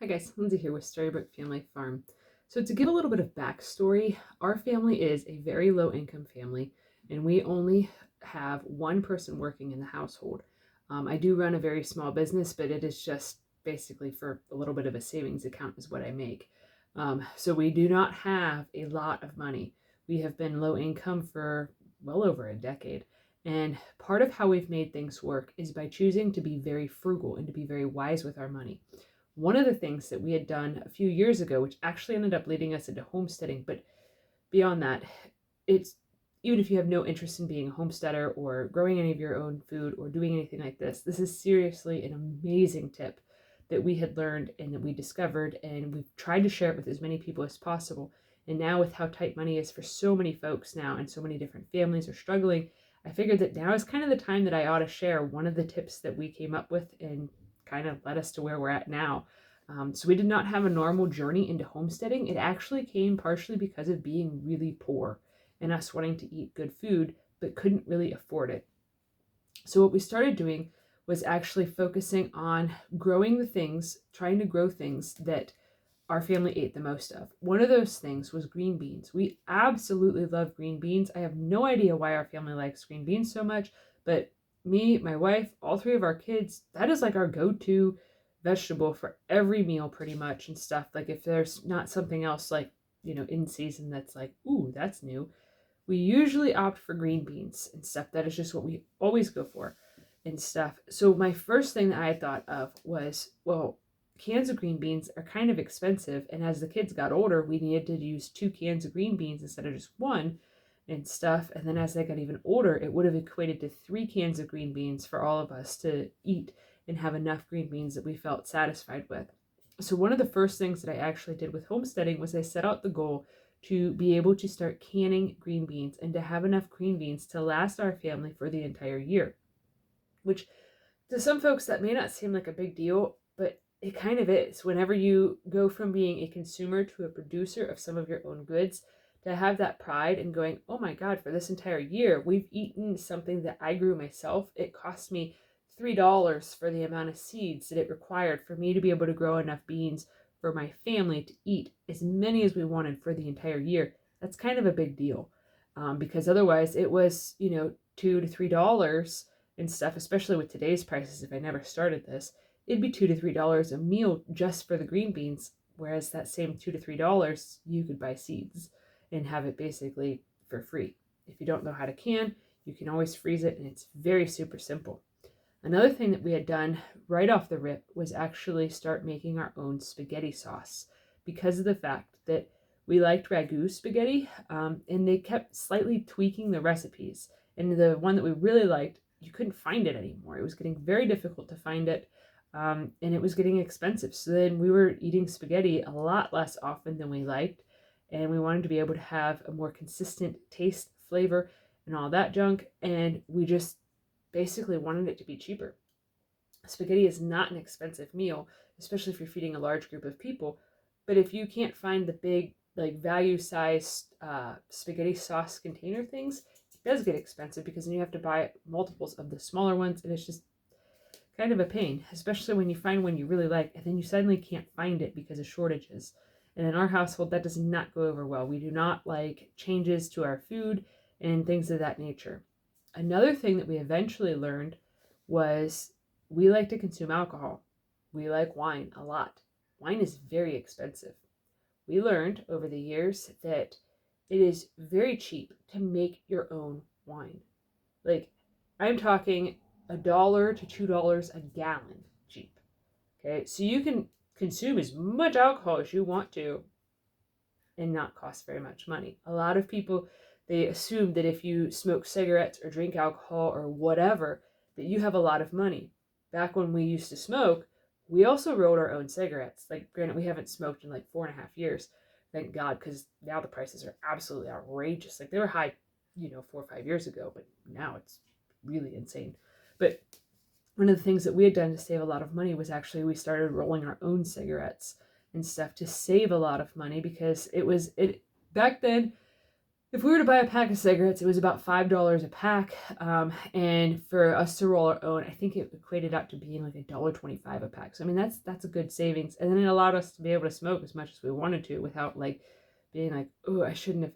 Hi guys, Lindsay here with Storybook Family Farm. So to give a little bit of backstory, our family is a very low income family and we only have one person working in the household. I do run a very small business, but it is just basically for a little bit of a savings account is what I make. So we do not have a lot of money. We have been low income for well over a decade. And part of how we've made things work is by choosing to be very frugal and to be very wise with our money. One of the things that we had done a few years ago, which actually ended up leading us into homesteading, but beyond that, it's even if you have no interest in being a homesteader or growing any of your own food or doing anything like this is seriously an amazing tip that we had learned and that we discovered, and we've tried to share it with as many people as possible. And now, with how tight money is for so many folks now and so many different families are struggling, I figured that now is kind of the time that I ought to share one of the tips that we came up with and kind of led us to where we're at now. So we did not have a normal journey into homesteading. It actually came partially because of being really poor and us wanting to eat good food, but couldn't really afford it. So what we started doing was actually focusing on growing the things, trying to grow things that our family ate the most of. One of those things was green beans. We absolutely love green beans. I have no idea why our family likes green beans so much, but me, my wife, all three of our kids, that is like our go-to vegetable for every meal pretty much and stuff. Like if there's not something else like, in season that's like, ooh, that's new, we usually opt for green beans and stuff. That is just what we always go for and stuff. So my first thing that I had thought of was, well, cans of green beans are kind of expensive, and as the kids got older, we needed to use 2 cans of green beans instead of just one and stuff. And then as they got even older, it would have equated to 3 cans of green beans for all of us to eat and have enough green beans that we felt satisfied with. So one of the first things that I actually did with homesteading was I set out the goal to be able to start canning green beans and to have enough green beans to last our family for the entire year, which to some folks that may not seem like a big deal, but it kind of is. Whenever you go from being a consumer to a producer of some of your own goods, to have that pride and going, oh my God, for this entire year, we've eaten something that I grew myself. It cost me $3 for the amount of seeds that it required for me to be able to grow enough beans for my family to eat as many as we wanted for the entire year. That's kind of a big deal, because otherwise it was, $2 to $3 and stuff, especially with today's prices. If I never started this, it'd be $2 to $3 a meal just for the green beans. Whereas that same $2 to $3, you could buy seeds and have it basically for free. If you don't know how to can, you can always freeze it, and it's very super simple. Another thing that we had done right off the rip was actually start making our own spaghetti sauce, because of the fact that we liked ragu spaghetti, and they kept slightly tweaking the recipes. And the one that we really liked, you couldn't find it anymore. It was getting very difficult to find it, and it was getting expensive. So then we were eating spaghetti a lot less often than we liked, and we wanted to be able to have a more consistent taste, flavor, and all that junk. And we just basically wanted it to be cheaper. Spaghetti is not an expensive meal, especially if you're feeding a large group of people. But if you can't find the big, like value-sized spaghetti sauce container things, it does get expensive, because then you have to buy multiples of the smaller ones, and it's just kind of a pain, especially when you find one you really like and then you suddenly can't find it because of shortages. And in our household, that does not go over well. We do not like changes to our food and things of that nature. Another thing that we eventually learned was we like to consume alcohol. We like wine a lot. Wine is very expensive. We learned over the years that it is very cheap to make your own wine. Like, I'm talking $1 to $2 a gallon cheap. Okay, so you can consume as much alcohol as you want to and not cost very much money. A lot of people, they assume that if you smoke cigarettes or drink alcohol or whatever, that you have a lot of money. Back when we used to smoke, we also rolled our own cigarettes. Like, granted, we haven't smoked in like 4.5 years, thank God, because now the prices are absolutely outrageous. Like, they were high, 4 or 5 years ago, but now it's really insane. But one of the things that we had done to save a lot of money was actually we started rolling our own cigarettes and stuff to save a lot of money, because it back then if we were to buy a pack of cigarettes, it was about $5 a pack. And for us to roll our own, I think it equated out to being like $1.25 a pack. So I mean, that's a good savings. And then it allowed us to be able to smoke as much as we wanted to without like being like, oh, I shouldn't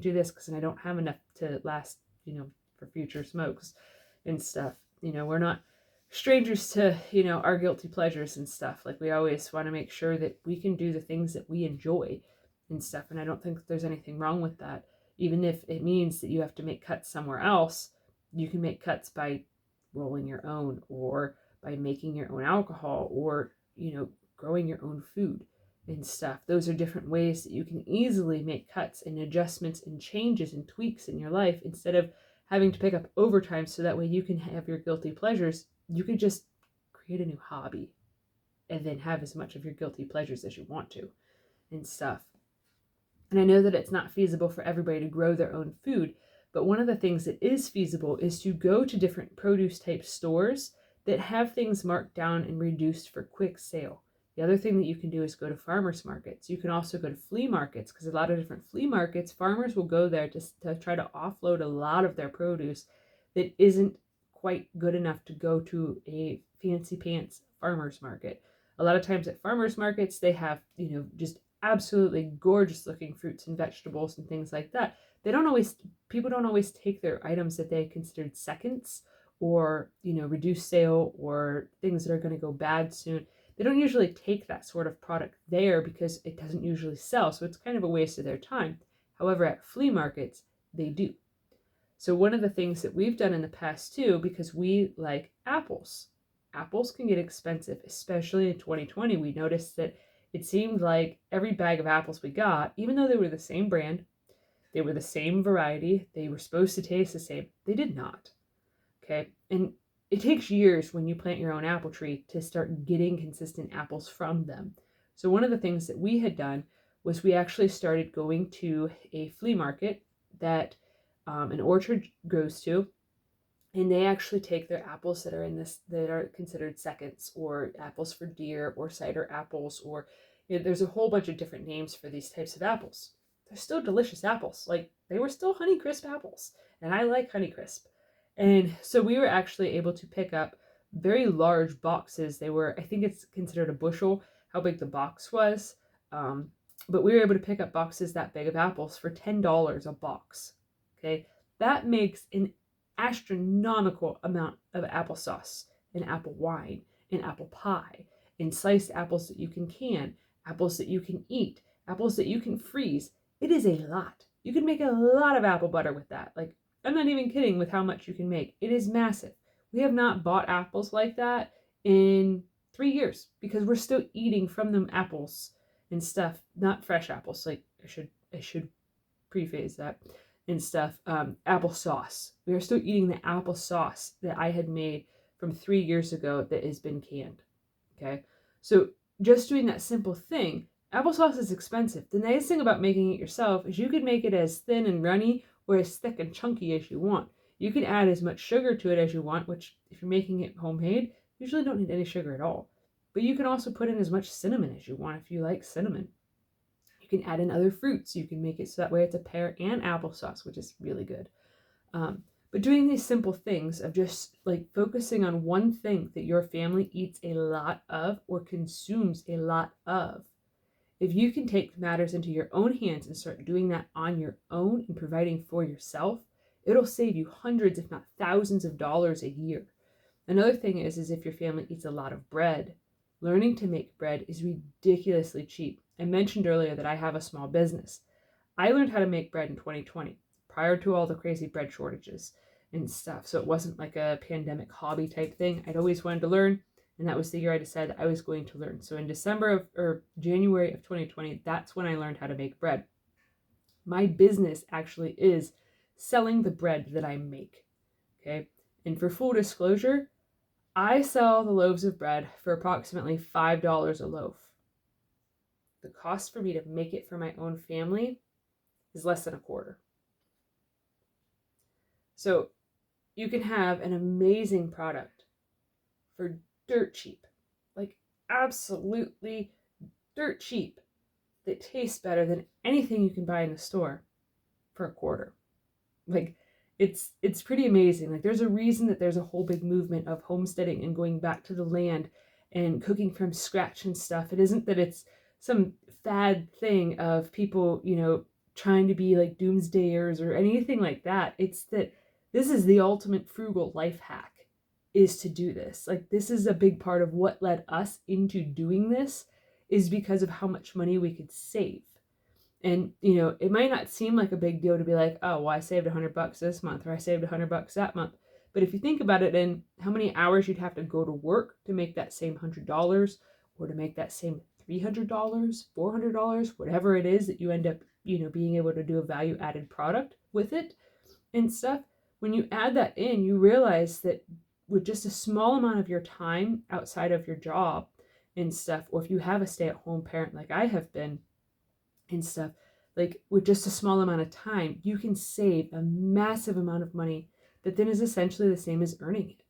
do this because then I don't have enough to last, for future smokes and stuff. We're not strangers to, our guilty pleasures and stuff. Like we always want to make sure that we can do the things that we enjoy and stuff. And I don't think there's anything wrong with that. Even if it means that you have to make cuts somewhere else, you can make cuts by rolling your own or by making your own alcohol or, growing your own food and stuff. Those are different ways that you can easily make cuts and adjustments and changes and tweaks in your life instead of having to pick up overtime so that way you can have your guilty pleasures. You could just create a new hobby and then have as much of your guilty pleasures as you want to and stuff. And I know that it's not feasible for everybody to grow their own food, but one of the things that is feasible is to go to different produce type stores that have things marked down and reduced for quick sale. The other thing that you can do is go to farmers markets. You can also go to flea markets because a lot of different flea markets, farmers will go there to try to offload a lot of their produce that isn't quite good enough to go to a fancy pants farmers market. A lot of times at farmers markets, they have, just absolutely gorgeous looking fruits and vegetables and things like that. People don't always take their items that they considered seconds or, reduced sale or things that are going to go bad soon. They don't usually take that sort of product there because it doesn't usually sell. So it's kind of a waste of their time. However, at flea markets, they do. So one of the things that we've done in the past too, because we like apples. Apples can get expensive, especially in 2020. We noticed that it seemed like every bag of apples we got, even though they were the same brand, they were the same variety, they were supposed to taste the same, they did not. Okay. And it takes years when you plant your own apple tree to start getting consistent apples from them. So one of the things that we had done was we actually started going to a flea market that an orchard goes to, and they actually take their apples that are considered seconds, or apples for deer, or cider apples, or there's a whole bunch of different names for these types of apples. They're still delicious apples. Like they were still Honeycrisp apples, and I like Honeycrisp. And so we were actually able to pick up very large boxes. They were, I think it's considered a bushel, how big the box was. But we were able to pick up boxes that big of apples for $10 a box. Okay, that makes an astronomical amount of applesauce and apple wine and apple pie and sliced apples that you can, apples that you can eat, apples that you can freeze. It is a lot. You can make a lot of apple butter with that. Like, I'm not even kidding with how much you can make. It is massive. We have not bought apples like that in 3 years because we're still eating from them apples and stuff, not fresh apples. Like I should preface that and stuff. Applesauce. We are still eating the applesauce that I had made from 3 years ago that has been canned. Okay. So just doing that simple thing, applesauce is expensive. The nice thing about making it yourself is you can make it as thin and runny or as thick and chunky as you want. You can add as much sugar to it as you want, which if you're making it homemade, you usually don't need any sugar at all. But you can also put in as much cinnamon as you want if you like cinnamon. You can add in other fruits. You can make it so that way it's a pear and applesauce, which is really good. But doing these simple things of just like focusing on one thing that your family eats a lot of or consumes a lot of. If you can take matters into your own hands and start doing that on your own and providing for yourself, it'll save you hundreds, if not thousands of dollars a year. Another thing is if your family eats a lot of bread, learning to make bread is ridiculously cheap. I mentioned earlier that I have a small business. I learned how to make bread in 2020, prior to all the crazy bread shortages and stuff. So it wasn't like a pandemic hobby type thing. I'd always wanted to learn. And that was the year I decided I was going to learn. So in January of 2020, that's when I learned how to make bread. My business actually is selling the bread that I make. Okay. And for full disclosure, I sell the loaves of bread for approximately $5 a loaf. The cost for me to make it for my own family is less than a quarter. So you can have an amazing product for dirt cheap, like absolutely dirt cheap, that tastes better than anything you can buy in the store. for a quarter. Like, it's pretty amazing. Like, there's a reason that there's a whole big movement of homesteading and going back to the land and cooking from scratch and stuff. It isn't that it's some fad thing of people, trying to be like doomsdayers or anything like that. It's that this is the ultimate frugal life hack, is to do this. Like, this is a big part of what led us into doing this, is because of how much money we could save. And, it might not seem like a big deal to be like, oh, well, I saved $100 this month, or I saved $100 that month. But if you think about it, and how many hours you'd have to go to work to make that same $100, or to make that same $300, $400, whatever it is that you end up, being able to do a value added product with it and stuff. When you add that in, you realize that with just a small amount of your time outside of your job and stuff, or if you have a stay-at-home parent like I have been and stuff, like with just a small amount of time, you can save a massive amount of money that then is essentially the same as earning it.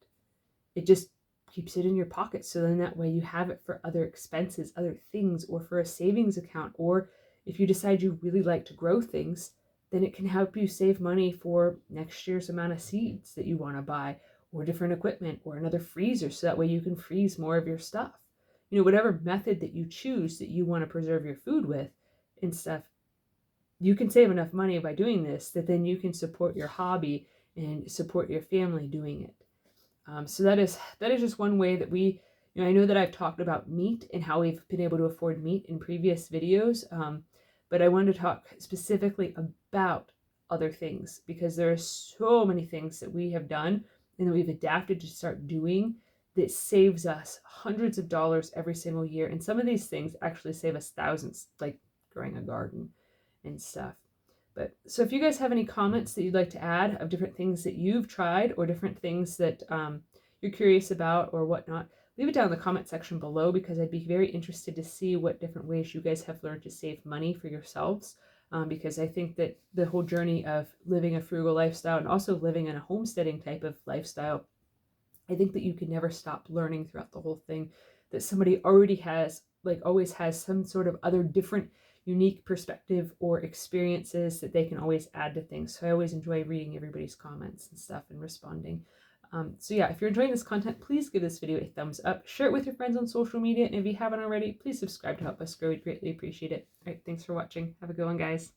It just keeps it in your pocket. So then that way you have it for other expenses, other things, or for a savings account. Or if you decide you really like to grow things, then it can help you save money for next year's amount of seeds that you want to buy, or different equipment, or another freezer, so that way you can freeze more of your stuff. Whatever method that you choose that you want to preserve your food with and stuff, you can save enough money by doing this that then you can support your hobby and support your family doing it. So that is just one way that we, I know that I've talked about meat and how we've been able to afford meat in previous videos, but I wanted to talk specifically about other things, because there are so many things that we have done and that we've adapted to start doing that saves us hundreds of dollars every single year. And some of these things actually save us thousands, like growing a garden and stuff. But so if you guys have any comments that you'd like to add of different things that you've tried, or different things that you're curious about or whatnot, leave it down in the comment section below, because I'd be very interested to see what different ways you guys have learned to save money for yourselves. Because I think that the whole journey of living a frugal lifestyle and also living in a homesteading type of lifestyle, I think that you can never stop learning throughout the whole thing, that somebody already has, like always has, some sort of other different unique perspective or experiences that they can always add to things. So I always enjoy reading everybody's comments and stuff and responding. So yeah, if you're enjoying this content, please give this video a thumbs up, share it with your friends on social media, and if you haven't already, please subscribe to help us grow. We'd greatly appreciate it. All right, thanks for watching. Have a good one, guys.